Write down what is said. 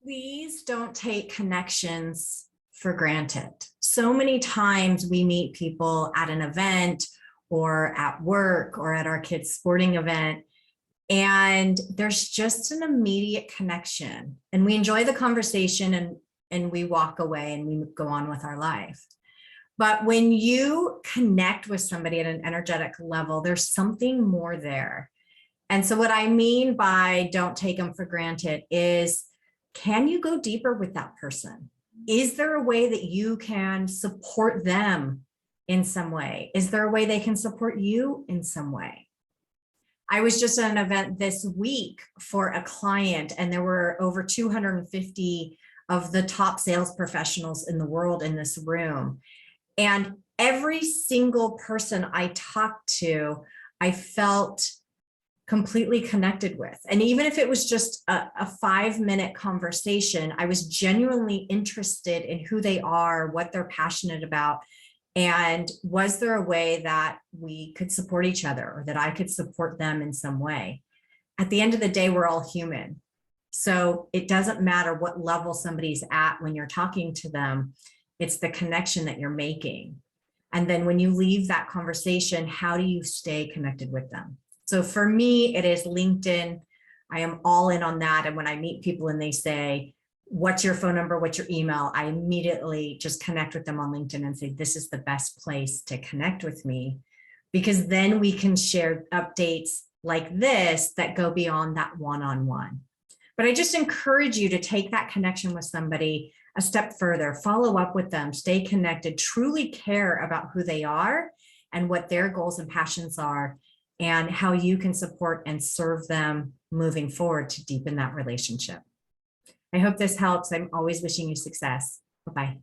Please don't take connections for granted. So many times we meet people at an event or at work or at our kids' sporting event, and there's just an immediate connection. And we enjoy the conversation and we walk away and we go on with our life. But when you connect with somebody at an energetic level, there's something more there. And so what I mean by don't take them for granted is, can you go deeper with that person? Is there a way that you can support them in some way? Is there a way they can support you in some way? I was just at an event this week for a client, and there were over 250 of the top sales professionals in the world in this room. And every single person I talked to, I felt completely connected with. And even if it was just a 5-minute conversation, I was genuinely interested in who they are, what they're passionate about, and was there a way that we could support each other or that I could support them in some way? At the end of the day, we're all human. So it doesn't matter what level somebody's at when you're talking to them, it's the connection that you're making. And then when you leave that conversation, how do you stay connected with them? So for me, it is LinkedIn. I am all in on that. And when I meet people and they say, what's your phone number? What's your email? I immediately just connect with them on LinkedIn and say, this is the best place to connect with me, because then we can share updates like this that go beyond that one-on-one. But I just encourage you to take that connection with somebody a step further, follow up with them, stay connected, truly care about who they are and what their goals and passions are, and how you can support and serve them moving forward to deepen that relationship. I hope this helps. I'm always wishing you success. Bye-bye.